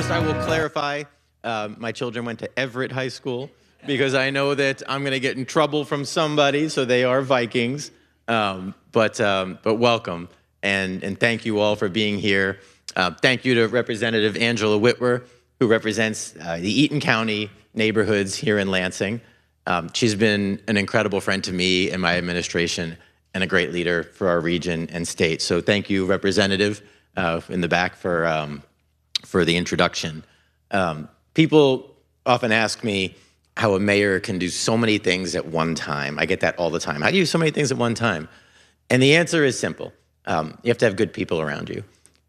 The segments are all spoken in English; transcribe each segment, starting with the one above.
First, I will clarify, my children went to Everett High School because I know that I'm going to get in trouble from somebody, so they are Vikings. But welcome, and thank you all for being here. Thank you to Representative Angela Whitwer, who represents the Eaton County neighborhoods here in Lansing. She's been an incredible friend to me and my administration and a great leader for our region and state. So thank you, Representative, in the back for the introduction. People often ask me how a mayor can do so many things at one time. I get that all the time. How do you do so many things at one time? And the answer is simple. You have to have good people around you.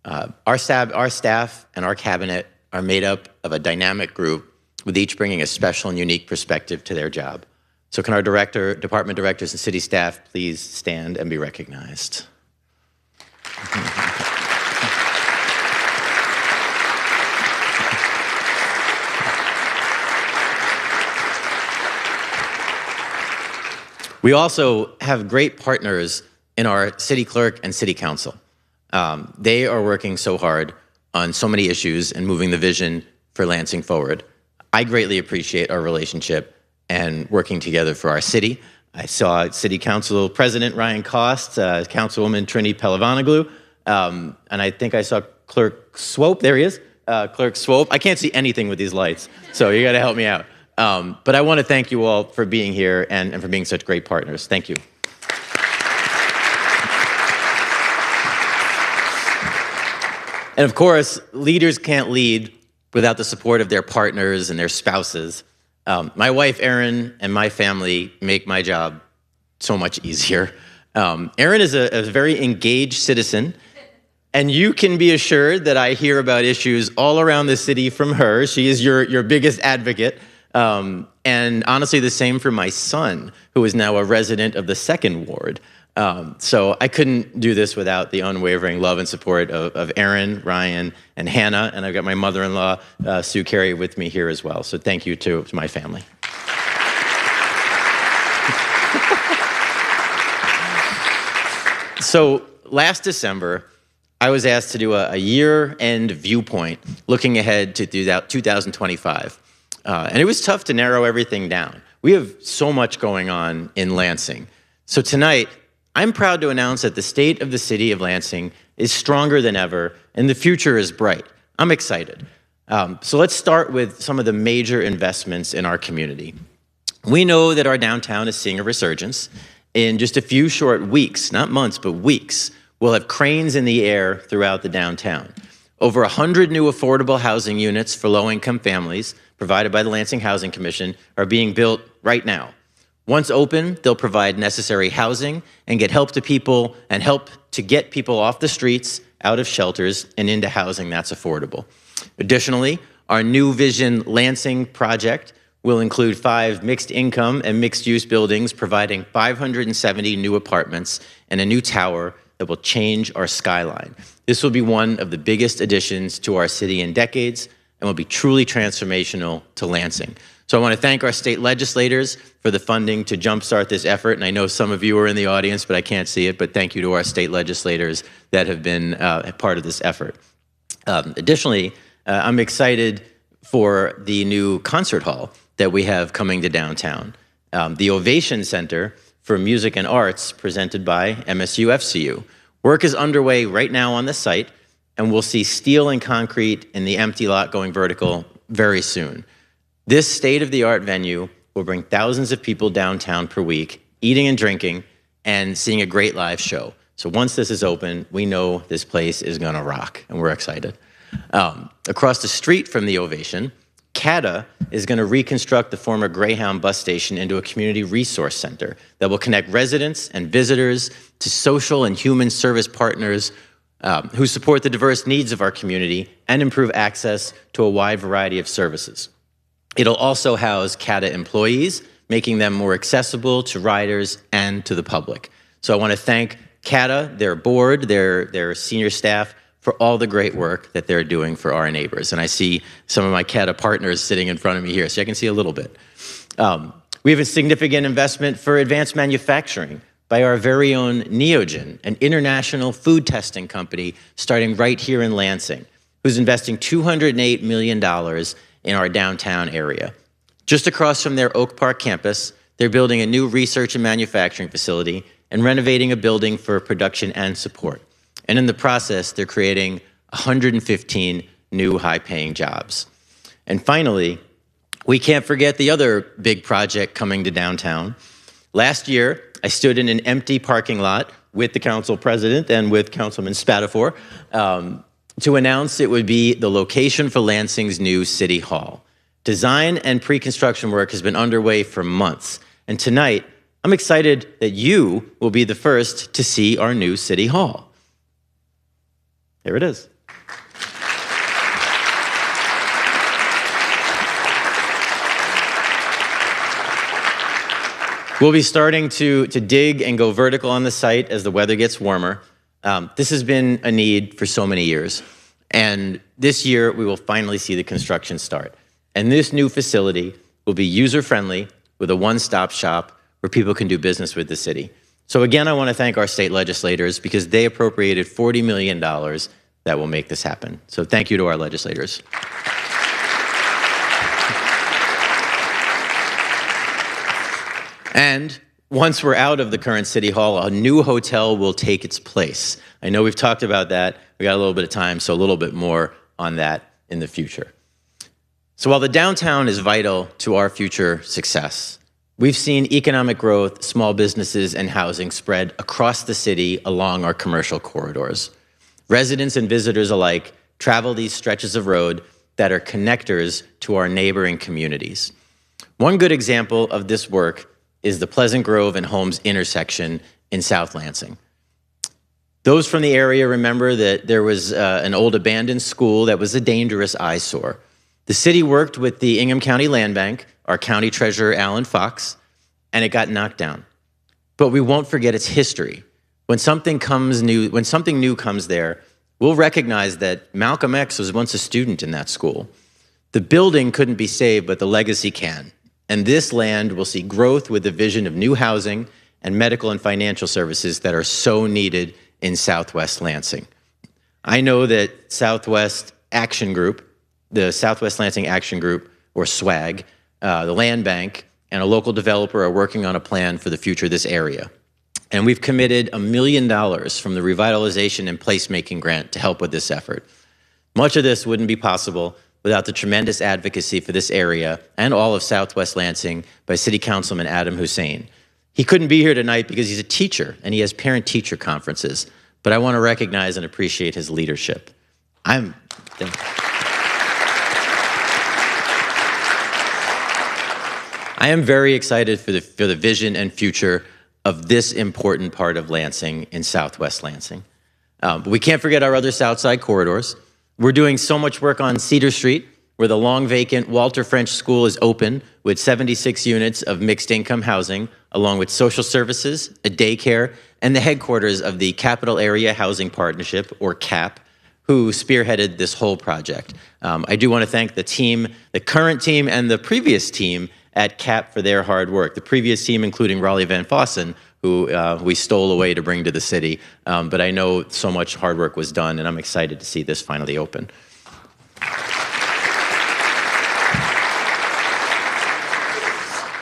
Our staff and our cabinet are made up of a dynamic group with each bringing a special and unique perspective to their job. So can our department directors and city staff please stand and be recognized? We also have great partners in our city clerk and city council. They are working so hard on so many issues and moving the vision for Lansing forward. I greatly appreciate our relationship and working together for our city. I saw City Council President Ryan Cost, Councilwoman Trini Pelavanoglu, and I think I saw Clerk Swope. There he is, Clerk Swope. I can't see anything with these lights, so you gotta help me out. But I want to thank you all for being here and for being such great partners. Thank you. And of course, leaders can't lead without the support of their partners and their spouses. My wife, Erin, and my family make my job so much easier. Erin is a very engaged citizen, and you can be assured that I hear about issues all around the city from her. She is your biggest advocate. And honestly, the same for my son, who is now a resident of the 2nd Ward. So I couldn't do this without the unwavering love and support of Erin, Ryan, and Hannah, and I've got my mother-in-law, Sue Carey, with me here as well. So thank you to my family. So last December, I was asked to do a year-end viewpoint looking ahead to 2025. And it was tough to narrow everything down. We have so much going on in Lansing. So tonight, I'm proud to announce that the state of the city of Lansing is stronger than ever, and the future is bright. I'm excited. So let's start with some of the major investments in our community. We know that our downtown is seeing a resurgence. In just a few short weeks, not months, but weeks, we'll have cranes in the air throughout the downtown. Over 100 new affordable housing units for low-income families provided by the Lansing Housing Commission are being built right now. Once open, they'll provide necessary housing and get help to people and help to get people off the streets, out of shelters, and into housing that's affordable. Additionally, our New Vision Lansing project will include 5 mixed income and mixed use buildings, providing 570 new apartments and a new tower that will change our skyline. This will be one of the biggest additions to our city in decades and will be truly transformational to Lansing. So I want to thank our state legislators for the funding to jumpstart this effort. And I know some of you are in the audience, but I can't see it. But thank you to our state legislators that have been a part of this effort. Additionally, I'm excited for the new concert hall that we have coming to downtown. The Ovation Center for Music and Arts, presented by MSU-FCU. Work is underway right now on the site, and we'll see steel and concrete in the empty lot going vertical very soon. This state-of-the-art venue will bring thousands of people downtown per week, eating and drinking, and seeing a great live show. So once this is open, we know this place is gonna rock, and we're excited. Across the street from the Ovation, CATA is gonna reconstruct the former Greyhound bus station into a community resource center that will connect residents and visitors to social and human service partners who support the diverse needs of our community and improve access to a wide variety of services. It'll also house CATA employees, making them more accessible to riders and to the public. So I want to thank CATA, their board, their senior staff, for all the great work that they're doing for our neighbors. And I see some of my CATA partners sitting in front of me here, so I can see a little bit. We have a significant investment for advanced manufacturing by our very own Neogen, an international food testing company starting right here in Lansing. who's investing $208 million in our downtown area. Just across from their Oak Park campus, they're building a new research and manufacturing facility and renovating a building for production and support. And in the process, they're creating 115 new high-paying jobs. And finally, we can't forget the other big project coming to downtown. Last year, I stood in an empty parking lot with the council president and with Councilman Spatafor to announce it would be the location for Lansing's new city hall. Design and pre-construction work has been underway for months. And tonight, I'm excited that you will be the first to see our new city hall. There it is. We'll be starting to dig and go vertical on the site as the weather gets warmer. This has been a need for so many years. And this year, we will finally see the construction start. And this new facility will be user-friendly with a one-stop shop where people can do business with the city. So again, I want to thank our state legislators because they appropriated $40 million that will make this happen. So thank you to our legislators. And once we're out of the current city hall, a new hotel will take its place. I know we've talked about that. We got a little bit of time, so a little bit more on that in the future. So while the downtown is vital to our future success, we've seen economic growth, small businesses, and housing spread across the city along our commercial corridors. Residents and visitors alike travel these stretches of road that are connectors to our neighboring communities. One good example of this work is the Pleasant Grove and Holmes intersection in South Lansing. Those from the area remember that there was an old abandoned school that was a dangerous eyesore. The city worked with the Ingham County Land Bank, our county treasurer, Alan Fox, and it got knocked down. But we won't forget its history. When something new comes there, we'll recognize that Malcolm X was once a student in that school. The building couldn't be saved, but the legacy can. And this land will see growth with the vision of new housing and medical and financial services that are so needed in Southwest Lansing. I know that Southwest Action Group, the Southwest Lansing Action Group, or SWAG, the Land Bank, and a local developer are working on a plan for the future of this area. And we've committed $1 million from the Revitalization and Placemaking Grant to help with this effort. Much of this wouldn't be possible without the tremendous advocacy for this area and all of Southwest Lansing by City Councilman Adam Hussein. He couldn't be here tonight because he's a teacher and he has parent-teacher conferences, but I want to recognize and appreciate his leadership. I am very excited for the vision and future of this important part of Lansing in Southwest Lansing. But we can't forget our other Southside corridors. We're doing so much work on Cedar Street, where the long vacant Walter French School is open with 76 units of mixed income housing, along with social services, a daycare, and the headquarters of the Capital Area Housing Partnership, or CAP, who spearheaded this whole project. I do want to thank the team, the current team, and the previous team at CAP for their hard work. The previous team, including Raleigh Van Fossen, who we stole away to bring to the city. But I know so much hard work was done, and I'm excited to see this finally open.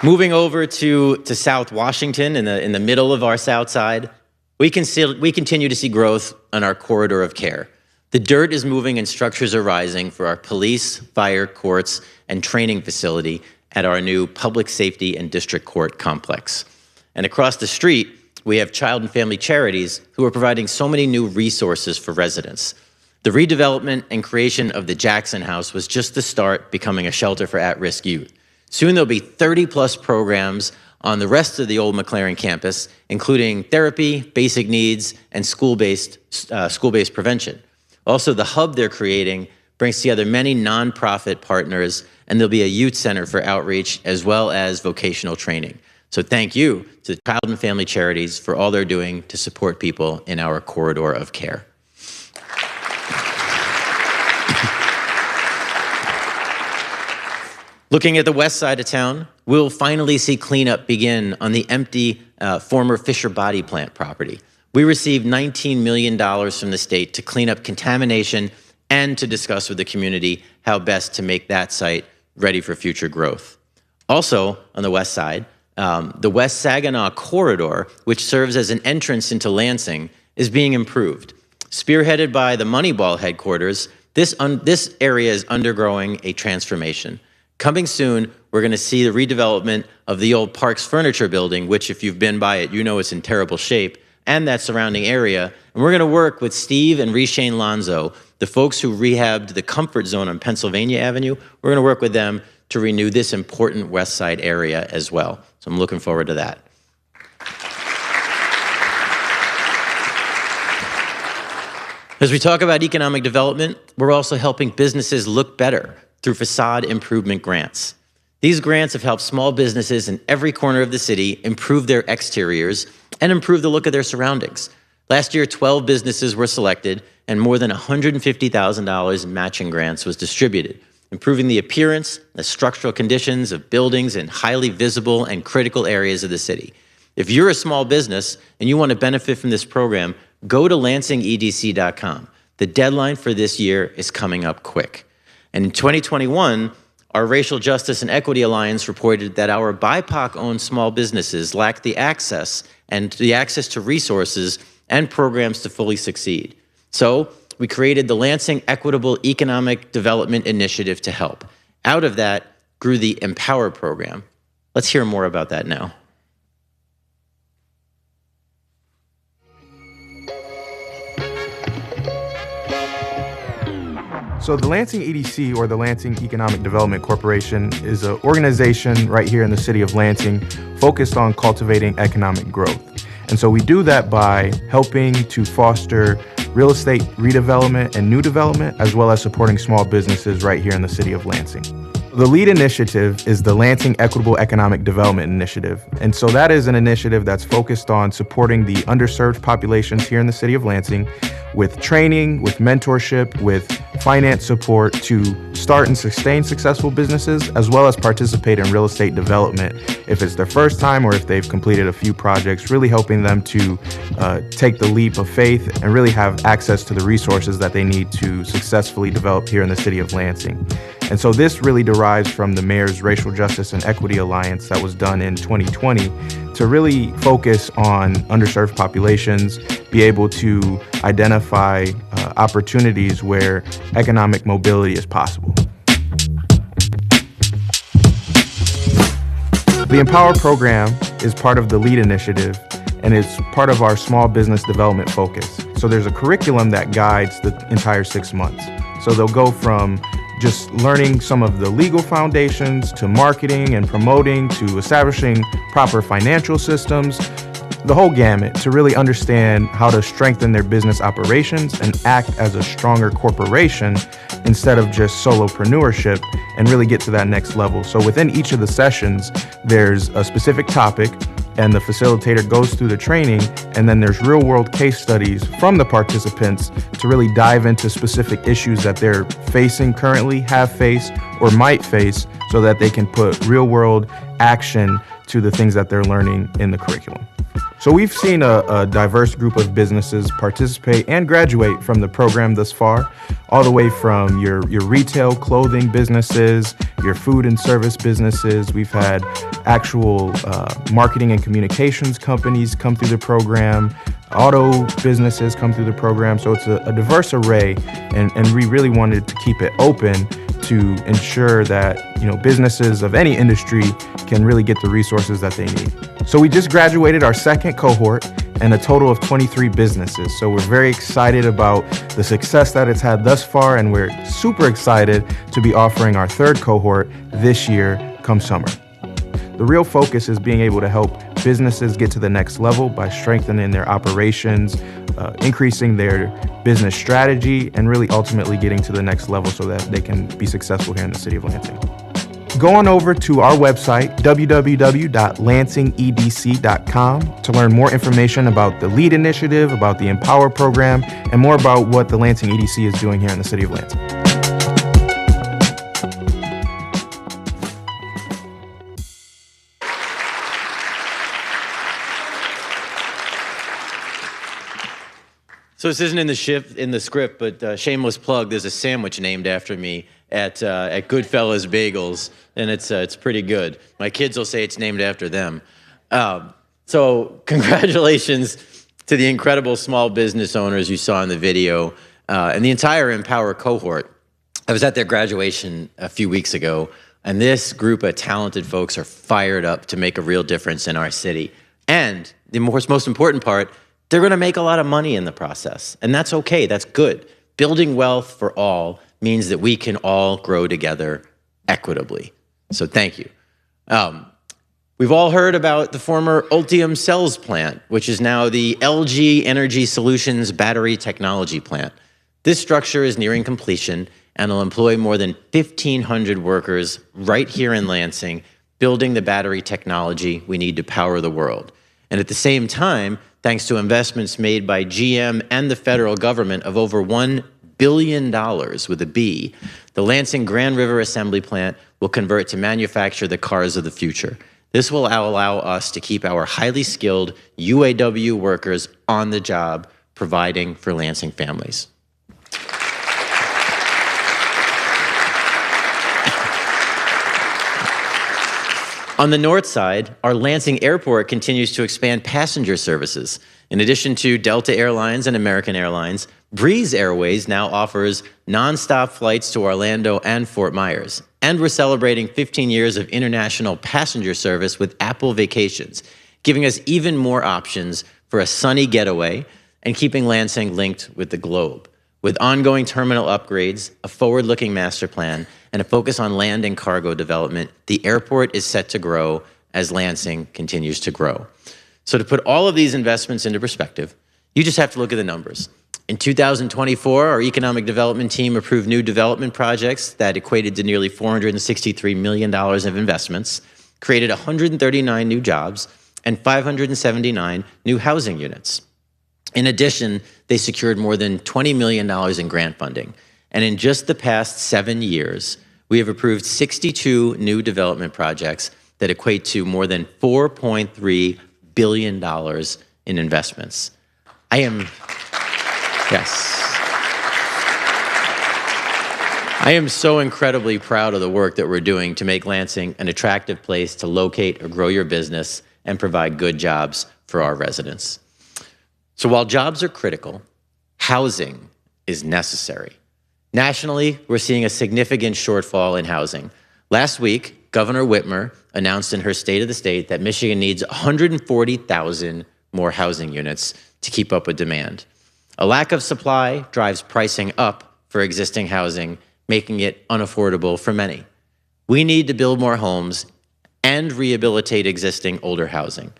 Moving over to South Washington, in the middle of our South Side, we continue to see growth on our corridor of care. The dirt is moving and structures are rising for our police, fire, courts, and training facility at our new Public Safety and District Court complex. And across the street, we have Child and Family Charities who are providing so many new resources for residents. The redevelopment and creation of the Jackson House was just the start, becoming a shelter for at-risk youth. Soon there'll be 30-plus programs on the rest of the old McLaren campus, including therapy, basic needs, and school-based prevention. Also, the hub they're creating brings together many nonprofit partners, and there'll be a youth center for outreach as well as vocational training. So thank you to the Child and Family Charities for all they're doing to support people in our corridor of care. Looking at the west side of town, we'll finally see cleanup begin on the empty former Fisher Body Plant property. We received $19 million from the state to clean up contamination and to discuss with the community how best to make that site ready for future growth. Also, on the west side, the West Saginaw Corridor, which serves as an entrance into Lansing, is being improved. Spearheaded by the Moneyball headquarters, this area is undergoing a transformation. Coming soon, we're going to see the redevelopment of the old Parks Furniture Building, which if you've been by it, you know it's in terrible shape, and that surrounding area. And we're going to work with Steve and Reshane Lonzo, the folks who rehabbed the Comfort Zone on Pennsylvania Avenue. We're going to work with them to renew this important West Side area as well. So I'm looking forward to that. As we talk about economic development, we're also helping businesses look better through facade improvement grants. These grants have helped small businesses in every corner of the city improve their exteriors and improve the look of their surroundings. Last year, 12 businesses were selected and more than $150,000 in matching grants was distributed, improving the appearance and the structural conditions of buildings in highly visible and critical areas of the city. If you're a small business and you want to benefit from this program, go to lansingedc.com. The deadline for this year is coming up quick. And in 2021, our Racial Justice and Equity Alliance reported that our BIPOC-owned small businesses lack the access to resources and programs to fully succeed. So we created the Lansing Equitable Economic Development Initiative to help. Out of that grew the Empower program. Let's hear more about that now. So the Lansing EDC, or the Lansing Economic Development Corporation, is an organization right here in the city of Lansing focused on cultivating economic growth. And so we do that by helping to foster real estate redevelopment and new development, as well as supporting small businesses right here in the city of Lansing. The lead initiative is the Lansing Equitable Economic Development Initiative. And so that is an initiative that's focused on supporting the underserved populations here in the city of Lansing with training, with mentorship, with finance support to start and sustain successful businesses, as well as participate in real estate development if it's their first time or if they've completed a few projects, really helping them to take the leap of faith and really have access to the resources that they need to successfully develop here in the city of Lansing. And so this really derives from the Mayor's Racial Justice and Equity Alliance that was done in 2020 to really focus on underserved populations, be able to identify opportunities where economic mobility is possible. The Empower program is part of the LEAD initiative and is part of our small business development focus. So there's a curriculum that guides the entire 6 months. So they'll go from just learning some of the legal foundations to marketing and promoting to establishing proper financial systems, the whole gamut, to really understand how to strengthen their business operations and act as a stronger corporation instead of just solopreneurship, and really get to that next level. So within each of the sessions, there's a specific topic and the facilitator goes through the training, and then there's real world case studies from the participants to really dive into specific issues that they're facing currently, have faced, or might face, so that they can put real world action to the things that they're learning in the curriculum. So we've seen a diverse group of businesses participate and graduate from the program thus far, all the way from your retail clothing businesses, your food and service businesses. We've had actual marketing and communications companies come through the program, auto businesses come through the program. So it's a diverse array, and we really wanted to keep it open to ensure that businesses of any industry can really get the resources that they need. So we just graduated our second cohort and a total of 23 businesses. So we're very excited about the success that it's had thus far, and we're super excited to be offering our third cohort this year come summer. The real focus is being able to help businesses get to the next level by strengthening their operations, increasing their business strategy, and really ultimately getting to the next level so that they can be successful here in the city of Lansing. Go on over to our website, www.lansingedc.com, to learn more information about the LEAD initiative, about the Empower program, and more about what the Lansing EDC is doing here in the city of Lansing. So this isn't in the script, but shameless plug. There's a sandwich named after me at Goodfellas Bagels, and it's pretty good. My kids will say it's named after them. So congratulations to the incredible small business owners you saw in the video, and the entire Empower cohort. I was at their graduation a few weeks ago, and this group of talented folks are fired up to make a real difference in our city. And the most important part, they're going to make a lot of money in the process, and that's okay. That's good. Building wealth for all means that we can all grow together equitably. So thank you. We've all heard about the former Ultium Cells plant, which is now the LG Energy Solutions battery technology plant. This structure is nearing completion and will employ more than 1,500 workers right here in Lansing, building the battery technology we need to power the world. And at the same time, thanks to investments made by GM and the federal government of over $1 billion with a B, the Lansing Grand River Assembly Plant will convert to manufacture the cars of the future. This will allow us to keep our highly skilled UAW workers on the job, providing for Lansing families. On the north side, our Lansing Airport continues to expand passenger services. In addition to Delta Airlines and American Airlines, Breeze Airways now offers nonstop flights to Orlando and Fort Myers. And we're celebrating 15 years of international passenger service with Apple Vacations, giving us even more options for a sunny getaway and keeping Lansing linked with the globe. With ongoing terminal upgrades, a forward-looking master plan, and a focus on land and cargo development, the airport is set to grow as Lansing continues to grow. So to put all of these investments into perspective, you just have to look at the numbers. In 2024, our economic development team approved new development projects that equated to nearly $463 million of investments, created 139 new jobs, and 579 new housing units. In addition, they secured more than $20 million in grant funding. And in just the past 7 years, we have approved 62 new development projects that equate to more than $4.3 billion in investments. I am so incredibly proud of the work that we're doing to make Lansing an attractive place to locate or grow your business and provide good jobs for our residents. So while jobs are critical, housing is necessary. Nationally, we're seeing a significant shortfall in housing. Last week, Governor Whitmer announced in her State of the State that Michigan needs 140,000 more housing units to keep up with demand. A lack of supply drives pricing up for existing housing, making it unaffordable for many. We need to build more homes and rehabilitate existing older housing.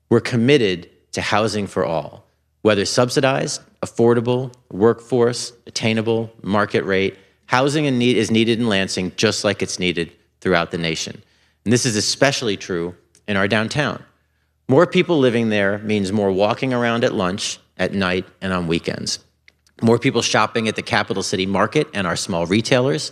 We're committed to housing for all. Whether subsidized, affordable, workforce, attainable, market rate, housing is needed in Lansing just like it's needed throughout the nation. And this is especially true in our downtown. More people living there means more walking around at lunch, at night, and on weekends. More people shopping at the Capital City Market and our small retailers.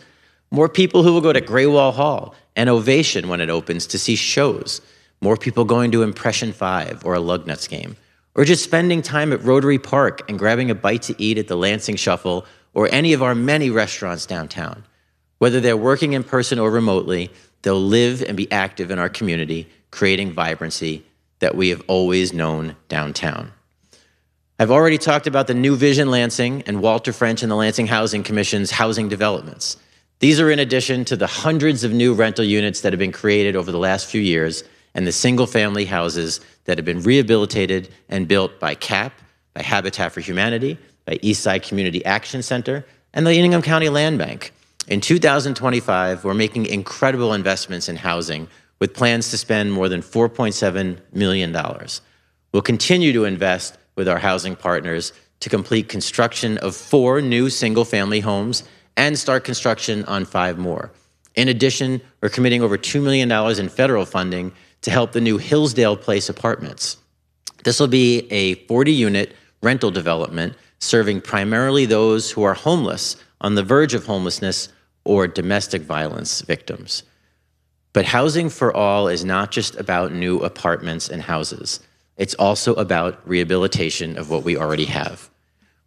More people who will go to Graywall Hall and Ovation when it opens to see shows. More people going to Impression 5 or a Lugnuts game. Or just spending time at Rotary Park and grabbing a bite to eat at the Lansing Shuffle or any of our many restaurants downtown. Whether they're working in person or remotely, they'll live and be active in our community, creating vibrancy that we have always known downtown. I've already talked about the New Vision Lansing and Walter French and the Lansing Housing Commission's housing developments. These are in addition to the hundreds of new rental units that have been created over the last few years and the single-family houses that have been rehabilitated and built by CAP, by Habitat for Humanity, by Eastside Community Action Center, and the Ingham County Land Bank. In 2025, we're making incredible investments in housing with plans to spend more than $4.7 million. We'll continue to invest with our housing partners to complete construction of 4 new single-family homes and start construction on 5 more. In addition, we're committing over $2 million in federal funding to help the new Hillsdale Place apartments. This will be a 40-unit rental development serving primarily those who are homeless, on the verge of homelessness, or domestic violence victims. But housing for all is not just about new apartments and houses. It's also about rehabilitation of what we already have.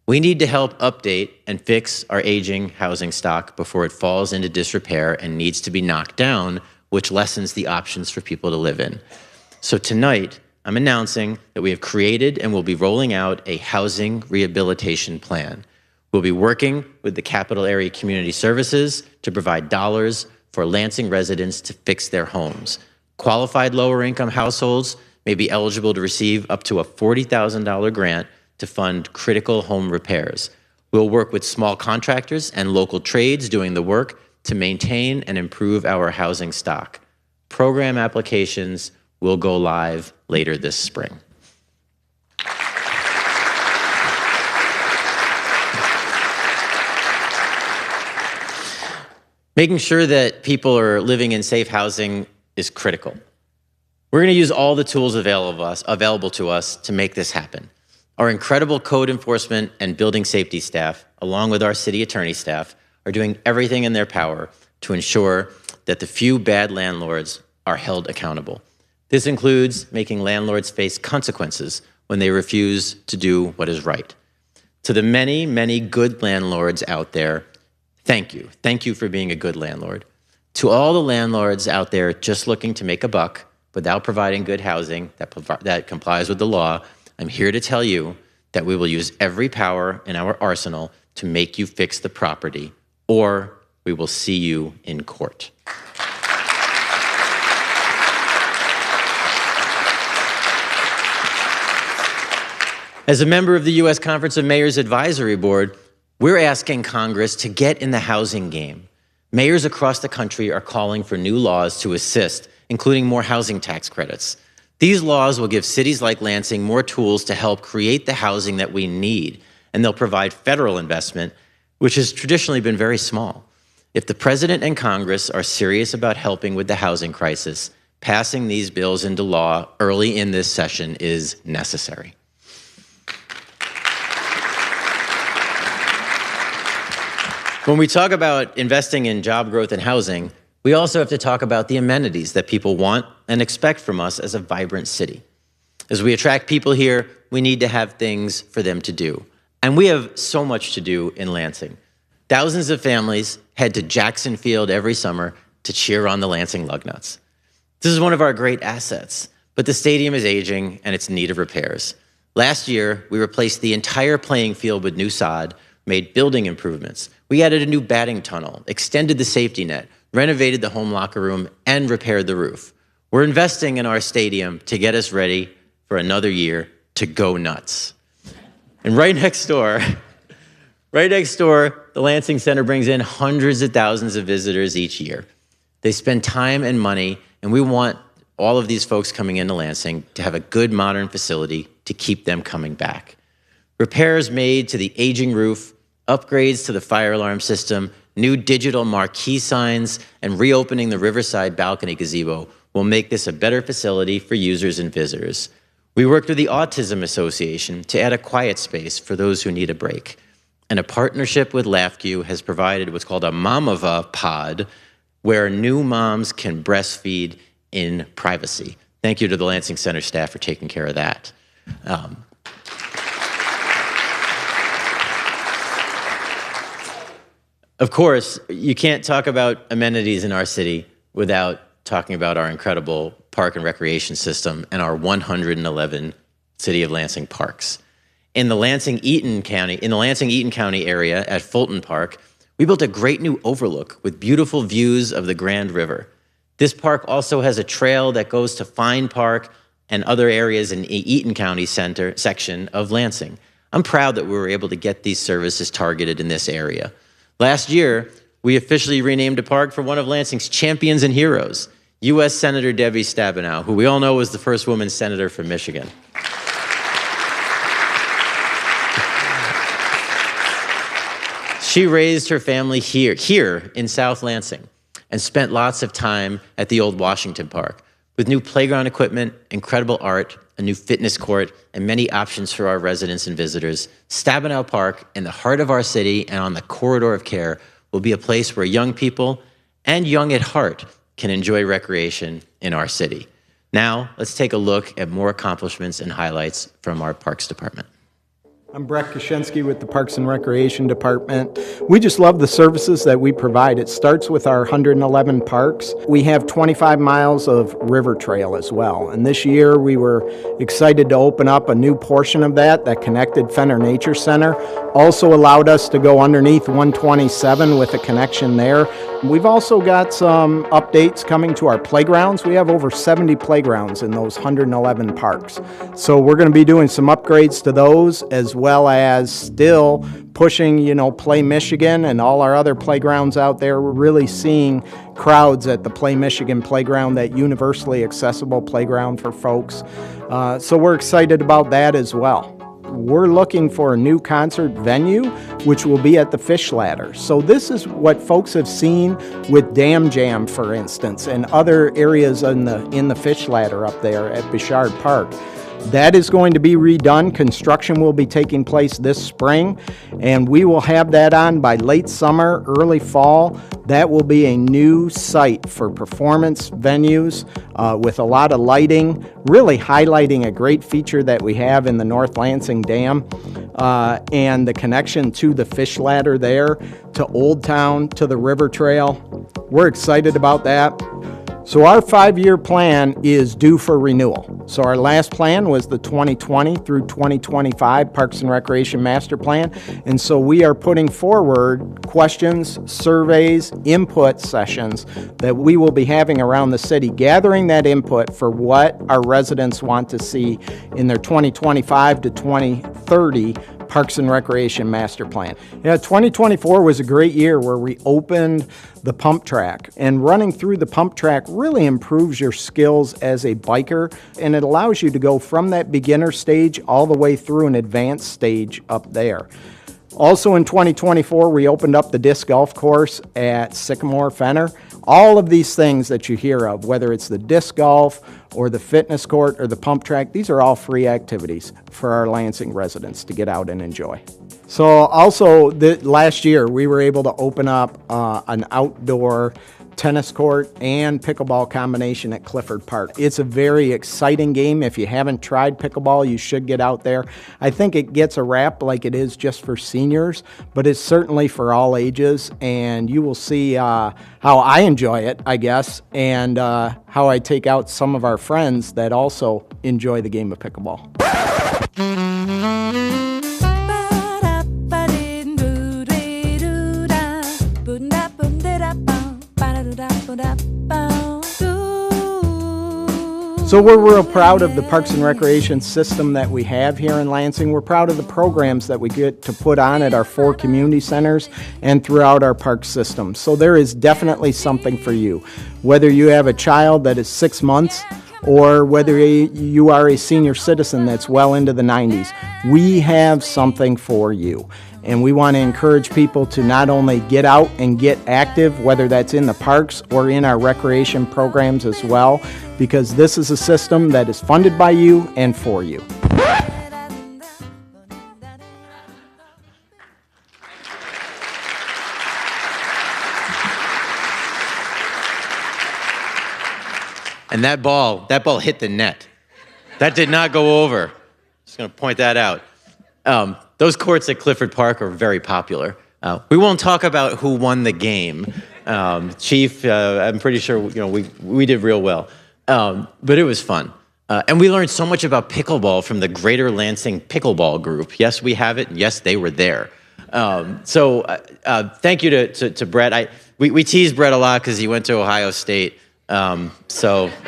We need to help update and fix our aging housing stock before it falls into disrepair and needs to be knocked down, which lessens the options for people to live in. So tonight, I'm announcing that we have created and will be rolling out a housing rehabilitation plan. We'll be working with the Capital Area Community Services to provide dollars for Lansing residents to fix their homes. Qualified lower-income households may be eligible to receive up to a $40,000 grant to fund critical home repairs. We'll work with small contractors and local trades doing the work to maintain and improve our housing stock. Program applications will go live later this spring. Making sure that people are living in safe housing is critical. We're going to use all the tools available to us to make this happen. Our incredible code enforcement and building safety staff, along with our city attorney staff, are doing everything in their power to ensure that the few bad landlords are held accountable. This includes making landlords face consequences when they refuse to do what is right. To the many, many good landlords out there, thank you. Thank you for being a good landlord. To all the landlords out there just looking to make a buck without providing good housing that complies with the law, I'm here to tell you that we will use every power in our arsenal to make you fix the property, or we will see you in court. As a member of the U.S. Conference of Mayors Advisory Board, we're asking Congress to get in the housing game. Mayors across the country are calling for new laws to assist, including more housing tax credits. These laws will give cities like Lansing more tools to help create the housing that we need, and they'll provide federal investment, which has traditionally been very small. If the President and Congress are serious about helping with the housing crisis, passing these bills into law early in this session is necessary. When we talk about investing in job growth and housing, we also have to talk about the amenities that people want and expect from us as a vibrant city. As we attract people here, we need to have things for them to do. And we have so much to do in Lansing. Thousands of families head to Jackson Field every summer to cheer on the Lansing Lugnuts. This is one of our great assets, but the stadium is aging and it's in need of repairs. Last year, we replaced the entire playing field with new sod, made building improvements. We added a new batting tunnel, extended the safety net, renovated the home locker room, and repaired the roof. We're investing in our stadium to get us ready for another year to go nuts. And right next door, the Lansing Center brings in hundreds of thousands of visitors each year. They spend time and money, and we want all of these folks coming into Lansing to have a good modern facility to keep them coming back. Repairs made to the aging roof, upgrades to the fire alarm system, new digital marquee signs, and reopening the Riverside balcony gazebo will make this a better facility for users and visitors. We worked with the Autism Association to add a quiet space for those who need a break. And a partnership with LAFCU has provided what's called a Mamava pod, where new moms can breastfeed in privacy. Thank you to the Lansing Center staff for taking care of that. Of course, you can't talk about amenities in our city without talking about our incredible park and recreation system and our 111 City of Lansing parks. In the Lansing-Eaton County area at Fulton Park, we built a great new overlook with beautiful views of the Grand River. This park also has a trail that goes to Fine Park and other areas in the Eaton County section of Lansing. I'm proud that we were able to get these services targeted in this area. Last year, we officially renamed a park for one of Lansing's champions and heroes, U.S. Senator Debbie Stabenow, who we all know was the first woman senator from Michigan. She raised her family here in South Lansing and spent lots of time at the old Washington Park with new playground equipment, incredible art, a new fitness court, and many options for our residents and visitors. Stabenow Park, in the heart of our city and on the corridor of care, will be a place where young people and young at heart can enjoy recreation in our city. Now, let's take a look at more accomplishments and highlights from our Parks Department. I'm Brett Kaczynski with the Parks and Recreation Department. We just love the services that we provide. It starts with our 111 parks. We have 25 miles of river trail as well. And this year we were excited to open up a new portion of that connected Fenner Nature Center. Also allowed us to go underneath 127 with a connection there. We've also got some updates coming to our playgrounds. We have over 70 playgrounds in those 111 parks. So we're going to be doing some upgrades to those, as well as still pushing, Play Michigan and all our other playgrounds out there. We're really seeing crowds at the Play Michigan playground, that universally accessible playground for folks. So we're excited about that as well. We're looking for a new concert venue, which will be at the Fish Ladder. So this is what folks have seen with Dam Jam, for instance, and other areas in the Fish Ladder up there at Bouchard Park. That is going to be redone. Construction will be taking place this spring, and we will have that on by late summer, early fall. That will be a new site for performance venues with a lot of lighting, really highlighting a great feature that we have in the North Lansing Dam and the connection to the Fish Ladder there, to Old Town, to the River Trail. We're excited about that. So our 5-year plan is due for renewal. So our last plan was the 2020 through 2025 Parks and Recreation Master Plan. And so we are putting forward questions, surveys, input sessions that we will be having around the city, gathering that input for what our residents want to see in their 2025 to 2030 Parks and Recreation Master Plan. 2024 was a great year where we opened the pump track, and running through the pump track really improves your skills as a biker, and it allows you to go from that beginner stage all the way through an advanced stage up there. Also in 2024, we opened up the disc golf course at Sycamore Fenner. All of these things that you hear of, whether it's the disc golf or the fitness court or the pump track, these are all free activities for our Lansing residents to get out and enjoy. So also last year, we were able to open up an outdoor tennis court and pickleball combination at Clifford Park. It's a very exciting game. If you haven't tried pickleball, you should get out there. I think it gets a rap like it is just for seniors, but it's certainly for all ages, and you will see how I enjoy it, I guess, and how I take out some of our friends that also enjoy the game of pickleball. So we're real proud of the Parks and Recreation system that we have here in Lansing. We're proud of the programs that we get to put on at our 4 community centers and throughout our park system. So there is definitely something for you. Whether you have a child that is 6 months or whether you are a senior citizen that's well into the 90s, we have something for you. And we want to encourage people to not only get out and get active, whether that's in the parks or in our recreation programs as well, because this is a system that is funded by you and for you. And that ball hit the net. That did not go over. Just going to point that out. Those courts at Clifford Park are very popular. We won't talk about who won the game. Chief, I'm pretty sure we did real well, but it was fun. And we learned so much about pickleball from the Greater Lansing Pickleball Group. Yes, we have it, and yes, they were there. So thank you to Brett. We tease Brett a lot because he went to Ohio State. Sorry,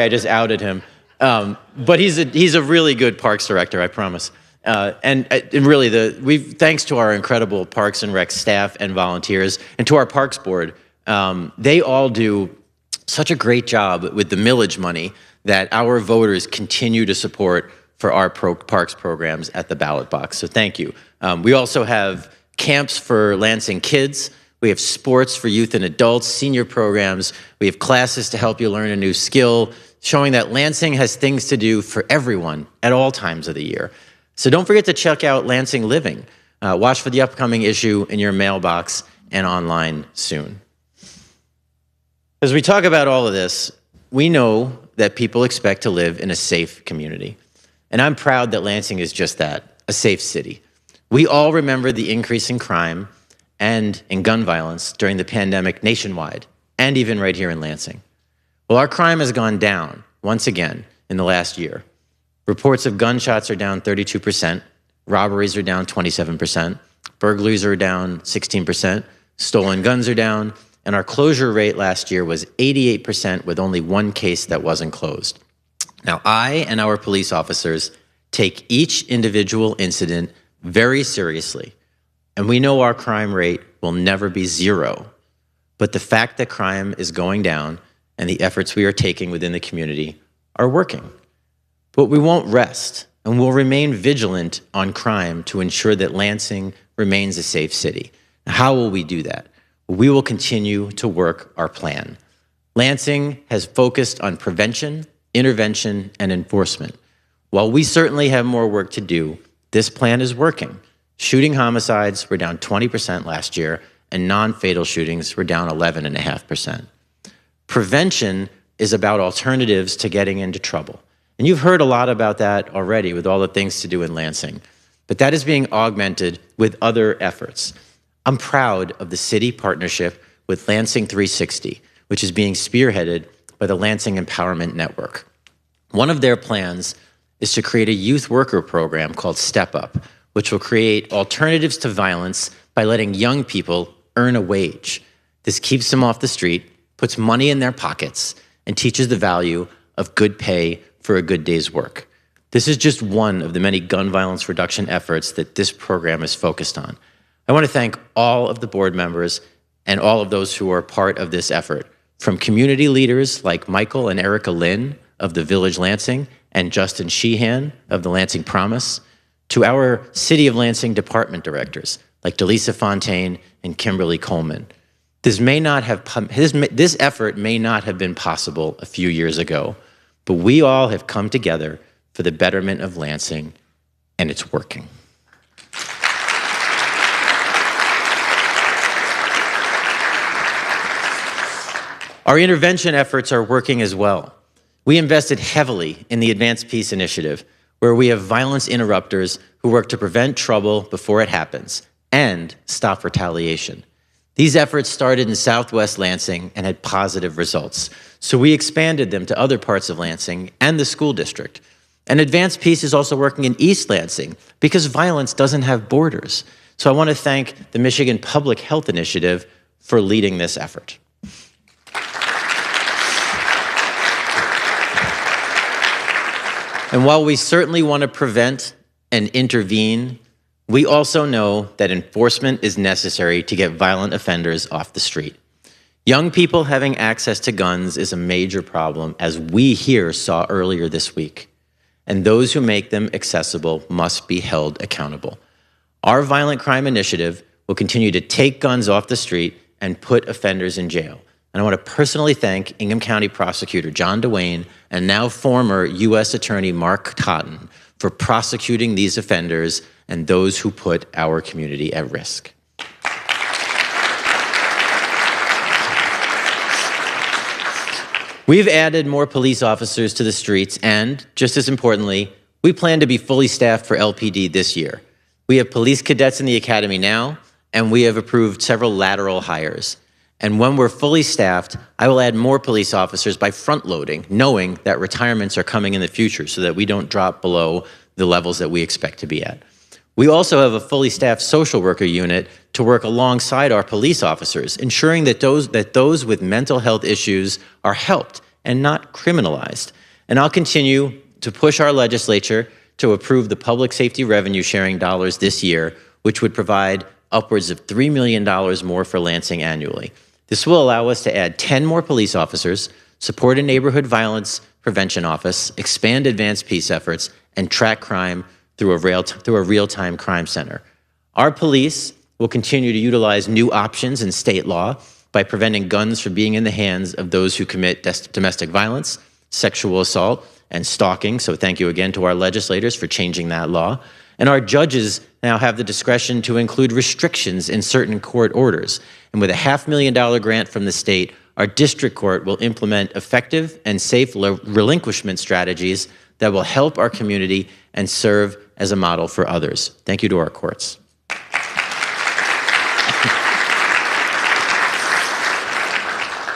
I just outed him. But he's a really good parks director, I promise. And really, thanks to our incredible Parks and Rec staff and volunteers, and to our Parks Board, they all do such a great job with the millage money that our voters continue to support for our parks programs at the ballot box. So thank you. We also have camps for Lansing kids. We have sports for youth and adults, senior programs. We have classes to help you learn a new skill, showing that Lansing has things to do for everyone at all times of the year. So don't forget to check out Lansing Living. Watch for the upcoming issue in your mailbox and online soon. As we talk about all of this, we know that people expect to live in a safe community. And I'm proud that Lansing is just that, a safe city. We all remember the increase in crime and in gun violence during the pandemic nationwide, and even right here in Lansing. Well, our crime has gone down once again in the last year. Reports of gunshots are down 32%, robberies are down 27%, burglaries are down 16%, stolen guns are down, and our closure rate last year was 88% with only one case that wasn't closed. Now, I and our police officers take each individual incident very seriously, and we know our crime rate will never be zero. But the fact that crime is going down and the efforts we are taking within the community are working. But we won't rest, and we'll remain vigilant on crime to ensure that Lansing remains a safe city. Now, how will we do that? We will continue to work our plan. Lansing has focused on prevention, intervention, and enforcement. While we certainly have more work to do, this plan is working. Shooting homicides were down 20% last year, and non-fatal shootings were down 11.5%. Prevention is about alternatives to getting into trouble. And you've heard a lot about that already with all the things to do in Lansing, but that is being augmented with other efforts. I'm proud of the city partnership with Lansing 360, which is being spearheaded by the Lansing Empowerment Network. One of their plans is to create a youth worker program called Step Up, which will create alternatives to violence by letting young people earn a wage. This keeps them off the street, puts money in their pockets, and teaches the value of good pay for a good day's work. This is just one of the many gun violence reduction efforts that this program is focused on. I want to thank all of the board members and all of those who are part of this effort, from community leaders like Michael and Erica Lynn of the Village Lansing and Justin Sheehan of the Lansing Promise, to our City of Lansing department directors like Delisa Fontaine and Kimberly Coleman. This effort may not have been possible a few years ago, but we all have come together for the betterment of Lansing, and it's working. Our intervention efforts are working as well. We invested heavily in the Advanced Peace Initiative, where we have violence interrupters who work to prevent trouble before it happens and stop retaliation. These efforts started in Southwest Lansing and had positive results, so we expanded them to other parts of Lansing and the school district. And Advanced Peace is also working in East Lansing because violence doesn't have borders. So I want to thank the Michigan Public Health Initiative for leading this effort. And while we certainly want to prevent and intervene, we also know that enforcement is necessary to get violent offenders off the street. Young people having access to guns is a major problem, as we here saw earlier this week. And those who make them accessible must be held accountable. Our Violent Crime Initiative will continue to take guns off the street and put offenders in jail. And I want to personally thank Ingham County Prosecutor John DeWayne and now former U.S. Attorney Mark Totten for prosecuting these offenders and those who put our community at risk. We've added more police officers to the streets and, just as importantly, we plan to be fully staffed for LPD this year. We have police cadets in the academy now, and we have approved several lateral hires. And when we're fully staffed, I will add more police officers by front-loading, knowing that retirements are coming in the future so that we don't drop below the levels that we expect to be at. We also have a fully staffed social worker unit to work alongside our police officers, ensuring that those with mental health issues are helped and not criminalized. And I'll continue to push our legislature to approve the public safety revenue sharing dollars this year, which would provide upwards of $3 million more for Lansing annually. This will allow us to add 10 more police officers, support a neighborhood violence prevention office, expand advanced peace efforts, and track crime through a real-time crime center. Our police will continue to utilize new options in state law by preventing guns from being in the hands of those who commit domestic violence, sexual assault, and stalking. So thank you again to our legislators for changing that law. And our judges now have the discretion to include restrictions in certain court orders. And with a $500,000 grant from the state, our district court will implement effective and safe relinquishment strategies that will help our community and serve as a model for others. Thank you to our courts.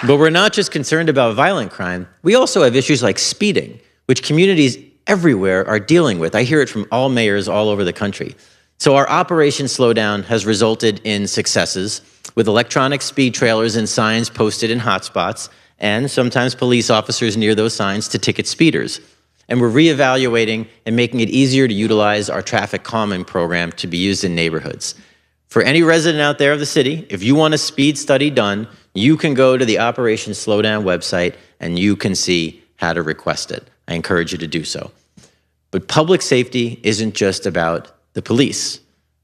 But we're not just concerned about violent crime. We also have issues like speeding, which communities everywhere are dealing with. I hear it from all mayors all over the country. So our Operation Slowdown has resulted in successes with electronic speed trailers and signs posted in hotspots, and sometimes police officers near those signs to ticket speeders. And we're reevaluating and making it easier to utilize our traffic calming program to be used in neighborhoods. For any resident out there of the city, if you want a speed study done, you can go to the Operation Slowdown website and you can see how to request it. I encourage you to do so. But public safety isn't just about the police.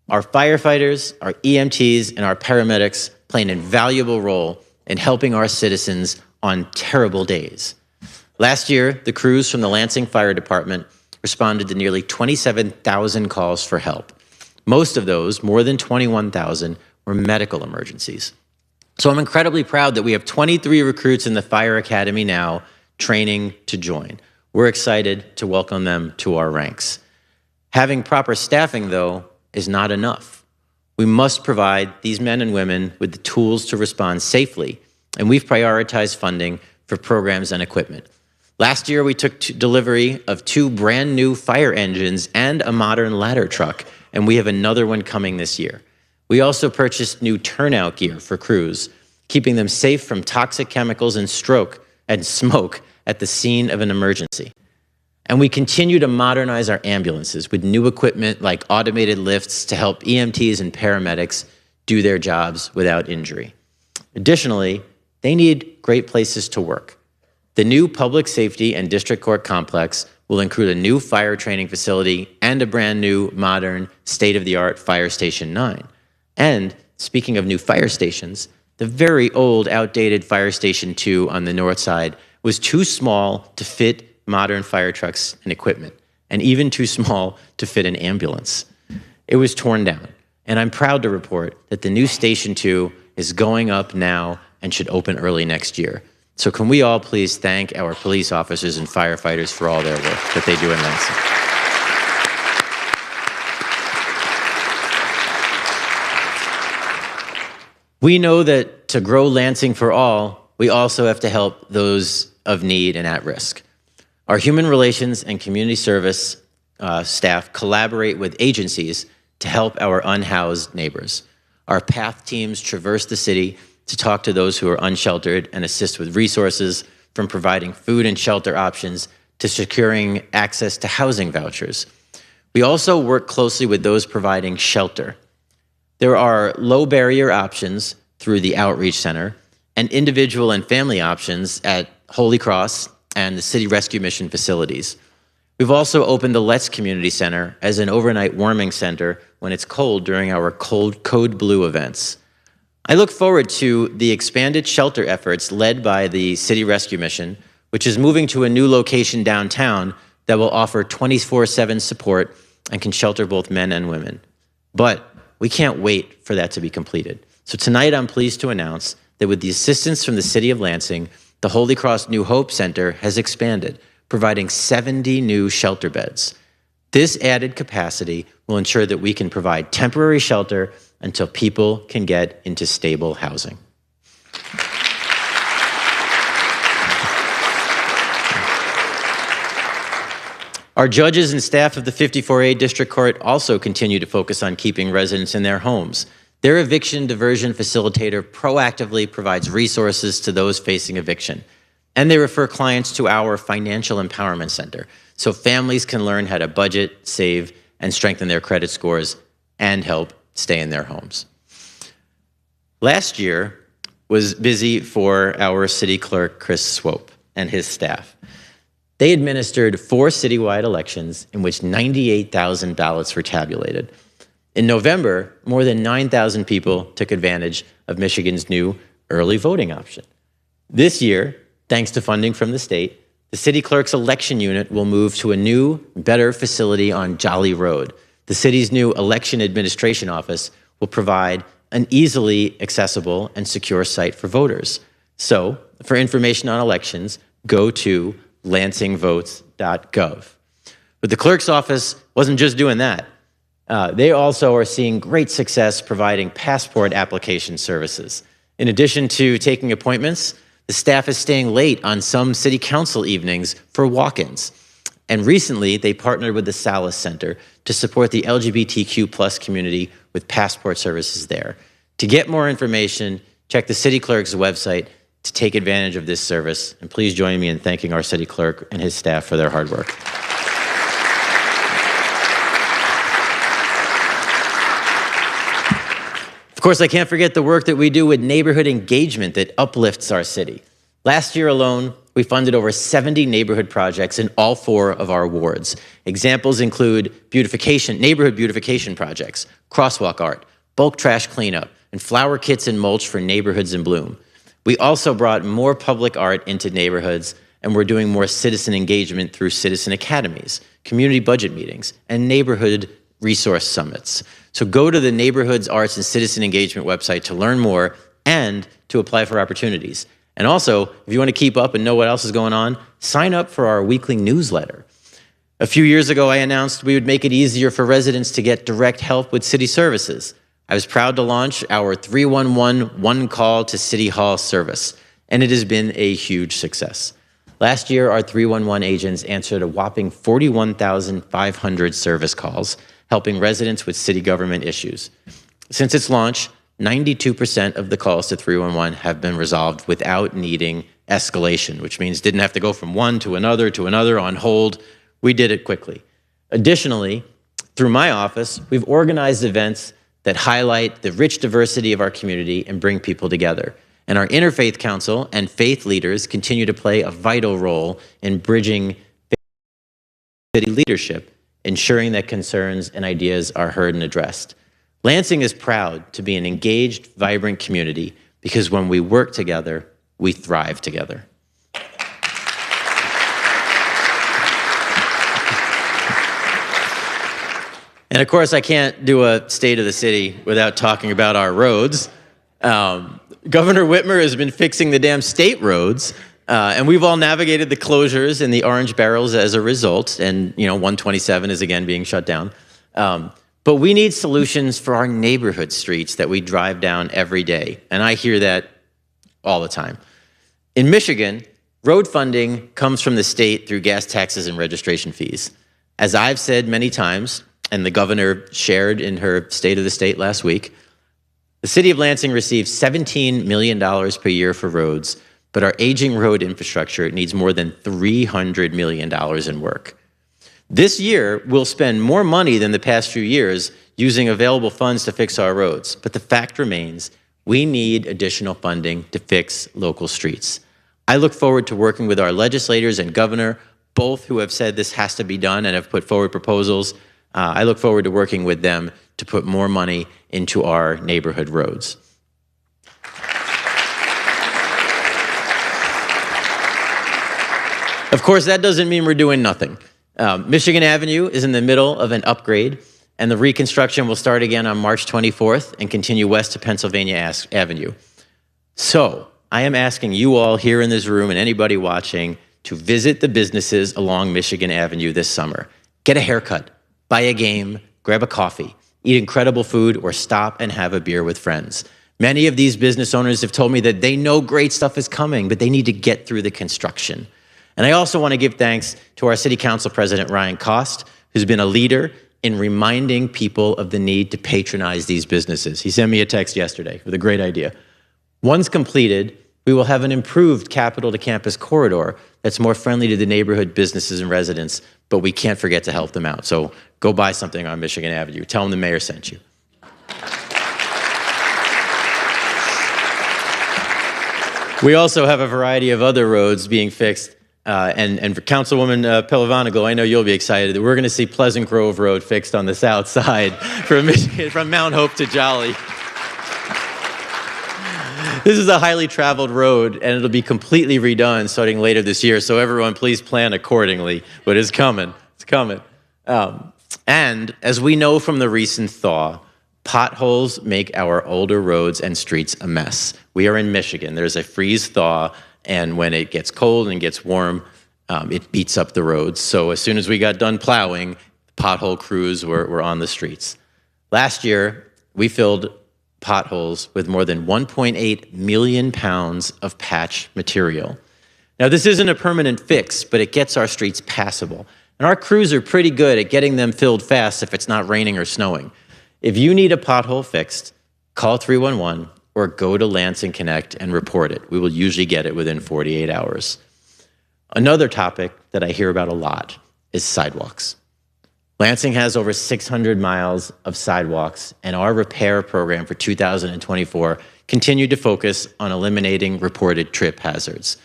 Our firefighters, our EMTs, and our paramedics play an invaluable role in helping our citizens on terrible days. Last year, the crews from the Lansing Fire Department responded to nearly 27,000 calls for help. Most of those, more than 21,000, were medical emergencies. So I'm incredibly proud that we have 23 recruits in the Fire Academy now training to join. We're excited to welcome them to our ranks. Having proper staffing, though, is not enough. We must provide these men and women with the tools to respond safely, and we've prioritized funding for programs and equipment. Last year, we took delivery of 2 brand new fire engines and a modern ladder truck, and we have another one coming this year. We also purchased new turnout gear for crews, keeping them safe from toxic chemicals and smoke at the scene of an emergency. And we continue to modernize our ambulances with new equipment like automated lifts to help EMTs and paramedics do their jobs without injury. Additionally, they need great places to work. The new Public Safety and District Court complex will include a new fire training facility and a brand new, modern, state-of-the-art Fire Station 9. And speaking of new fire stations, the very old, outdated Fire Station 2 on the north side was too small to fit modern fire trucks and equipment, and even too small to fit an ambulance. It was torn down, and I'm proud to report that the new Station 2 is going up now and should open early next year. So can we all please thank our police officers and firefighters for all their work that they do in Lansing. We know that to grow Lansing for all, we also have to help those of need and at risk. Our human relations and community service staff collaborate with agencies to help our unhoused neighbors. Our PATH teams traverse the city to talk to those who are unsheltered and assist with resources, from providing food and shelter options to securing access to housing vouchers. We also work closely with those providing shelter. There are low barrier options through the Outreach Center and individual and family options at Holy Cross and the City Rescue Mission facilities. We've also opened the Let's Community Center as an overnight warming center when it's cold during our Code Blue events. I look forward to the expanded shelter efforts led by the City Rescue Mission, which is moving to a new location downtown that will offer 24/7 support and can shelter both men and women. But we can't wait for that to be completed. So tonight I'm pleased to announce that with the assistance from the City of Lansing, the Holy Cross New Hope Center has expanded, providing 70 new shelter beds. This added capacity will ensure that we can provide temporary shelter until people can get into stable housing. Our judges and staff of the 54A District Court also continue to focus on keeping residents in their homes. Their eviction diversion facilitator proactively provides resources to those facing eviction, and they refer clients to our Financial Empowerment Center so families can learn how to budget, save, and strengthen their credit scores and help stay in their homes. Last year was busy for our city clerk, Chris Swope, and his staff. They administered 4 citywide elections in which 98,000 ballots were tabulated. In November, more than 9,000 people took advantage of Michigan's new early voting option. This year, thanks to funding from the state, the city clerk's election unit will move to a new, better facility on Jolly Road. The city's new election administration office will provide an easily accessible and secure site for voters. So, for information on elections, go to lansingvotes.gov. But the clerk's office wasn't just doing that. They also are seeing great success providing passport application services. In addition to taking appointments, the staff is staying late on some city council evenings for walk-ins. And recently, they partnered with the Salas Center to support the LGBTQ+ community with passport services there. To get more information, check the city clerk's website to take advantage of this service. And please join me in thanking our city clerk and his staff for their hard work. Of course, I can't forget the work that we do with neighborhood engagement that uplifts our city. Last year alone, we funded over 70 neighborhood projects in all 4 of our wards. Examples include neighborhood beautification projects, crosswalk art, bulk trash cleanup, and flower kits and mulch for neighborhoods in bloom. We also brought more public art into neighborhoods, and we're doing more citizen engagement through citizen academies, community budget meetings, and neighborhood resource summits. So go to the Neighborhoods Arts and Citizen Engagement website to learn more and to apply for opportunities. And also, if you want to keep up and know what else is going on, sign up for our weekly newsletter. A few years ago, I announced we would make it easier for residents to get direct help with city services. I was proud to launch our 311 One Call to City Hall service, and it has been a huge success. Last year, our 311 agents answered a whopping 41,500 service calls, helping residents with city government issues. Since its launch, 92% of the calls to 311 have been resolved without needing escalation, which means didn't have to go from one to another on hold. We did it quickly. Additionally, through my office, we've organized events that highlight the rich diversity of our community and bring people together. And our Interfaith Council and faith leaders continue to play a vital role in bridging city leadership, ensuring that concerns and ideas are heard and addressed. Lansing is proud to be an engaged, vibrant community because when we work together, we thrive together. And of course, I can't do a state of the city without talking about our roads. Governor Whitmer has been fixing the damn state roads, and we've all navigated the closures and the orange barrels as a result, and 127 is again being shut down. But we need solutions for our neighborhood streets that we drive down every day, and I hear that all the time. In Michigan, road funding comes from the state through gas taxes and registration fees. As I've said many times, and the governor shared in her State of the State last week, the city of Lansing receives $17 million per year for roads, but our aging road infrastructure needs more than $300 million in work. This year, we'll spend more money than the past few years using available funds to fix our roads, but the fact remains, we need additional funding to fix local streets. I look forward to working with our legislators and governor, both who have said this has to be done and have put forward proposals. I look forward to working with them to put more money into our neighborhood roads. Of course, that doesn't mean we're doing nothing. Michigan Avenue is in the middle of an upgrade, and the reconstruction will start again on March 24th and continue west to Pennsylvania Avenue. So, I am asking you all here in this room and anybody watching to visit the businesses along Michigan Avenue this summer. Get a haircut, buy a game, grab a coffee, eat incredible food, or stop and have a beer with friends. Many of these business owners have told me that they know great stuff is coming, but they need to get through the construction. And I also want to give thanks to our City Council President, Ryan Cost, who's been a leader in reminding people of the need to patronize these businesses. He sent me a text yesterday with a great idea. Once completed, we will have an improved Capital to Campus corridor that's more friendly to the neighborhood businesses and residents, but we can't forget to help them out. So go buy something on Michigan Avenue. Tell them the mayor sent you. We also have a variety of other roads being fixed. And for Councilwoman Pelavanago, I know you'll be excited that we're going to see Pleasant Grove Road fixed on the south side from Mount Hope to Jolly. This is a highly traveled road, and it'll be completely redone starting later this year. So everyone, please plan accordingly. But it's coming. It's coming. And as we know from the recent thaw, potholes make our older roads and streets a mess. We are in Michigan. There's a freeze-thaw. And when it gets cold and gets warm, it beats up the roads. So as soon as we got done plowing, pothole crews were on the streets. Last year, we filled potholes with more than 1.8 million pounds of patch material. Now, this isn't a permanent fix, but it gets our streets passable. And our crews are pretty good at getting them filled fast if it's not raining or snowing. If you need a pothole fixed, call 311 or go to Lansing Connect and report it. We will usually get it within 48 hours. Another topic that I hear about a lot is sidewalks. Lansing has over 600 miles of sidewalks, and our repair program for 2024 continued to focus on eliminating reported trip hazards.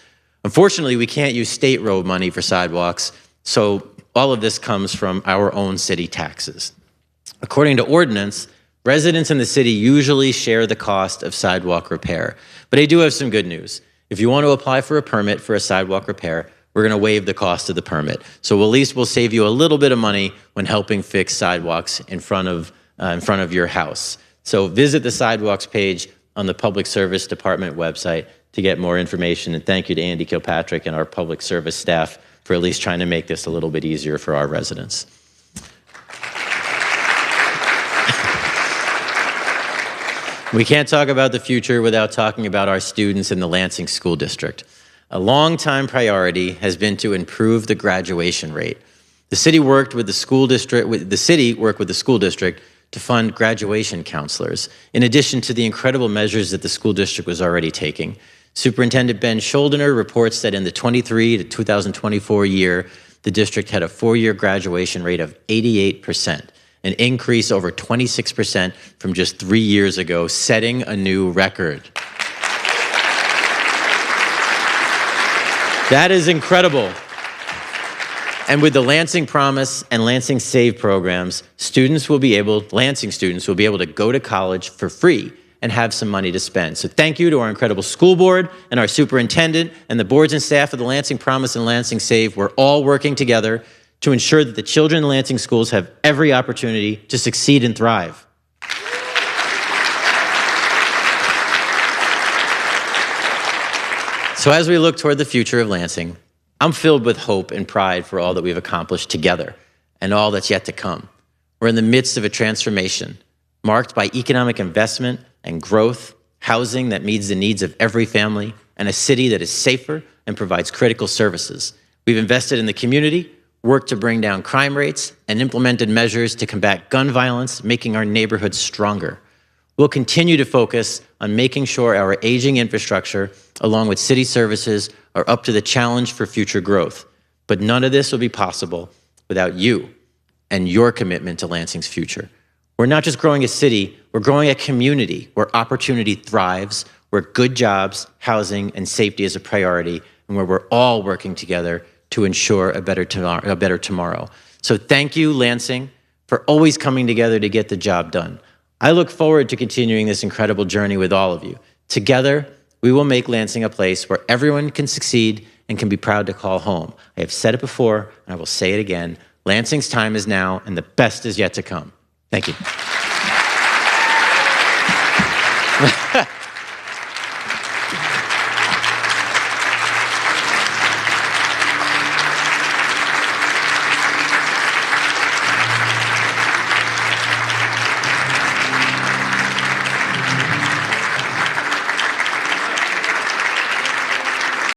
Unfortunately, we can't use state road money for sidewalks, so all of this comes from our own city taxes. According to ordinance, residents in the city usually share the cost of sidewalk repair, but I do have some good news. If you want to apply for a permit for a sidewalk repair, we're going to waive the cost of the permit. So at least we'll save you a little bit of money when helping fix sidewalks in front of your house. So visit the sidewalks page on the Public Service Department website to get more information. And thank you to Andy Kilpatrick and our public service staff for at least trying to make this a little bit easier for our residents. We can't talk about the future without talking about our students in the Lansing School District. A longtime priority has been to improve the graduation rate. The city worked with the school district to fund graduation counselors, in addition to the incredible measures that the school district was already taking. Superintendent Ben Schuldiner reports that in the 23 to 2024 year, the district had a 4-year graduation rate of 88%, an increase over 26% from just 3 years ago, setting a new record. That is incredible. And with the Lansing Promise and Lansing Save programs, Lansing students will be able to go to college for free and have some money to spend. So thank you to our incredible school board and our superintendent and the boards and staff of the Lansing Promise and Lansing Save. We're all working together to ensure that the children in Lansing schools have every opportunity to succeed and thrive. So as we look toward the future of Lansing, I'm filled with hope and pride for all that we've accomplished together and all that's yet to come. We're in the midst of a transformation marked by economic investment and growth, housing that meets the needs of every family, and a city that is safer and provides critical services. We've invested in the community, worked to bring down crime rates, and implemented measures to combat gun violence, making our neighborhoods stronger. We'll continue to focus on making sure our aging infrastructure, along with city services, are up to the challenge for future growth. But none of this will be possible without you and your commitment to Lansing's future. We're not just growing a city, we're growing a community where opportunity thrives, where good jobs, housing, and safety is a priority, and where we're all working together to ensure a better tomorrow. So thank you, Lansing, for always coming together to get the job done. I look forward to continuing this incredible journey with all of you. Together, we will make Lansing a place where everyone can succeed and can be proud to call home. I have said it before, and I will say it again. Lansing's time is now, and the best is yet to come. Thank you.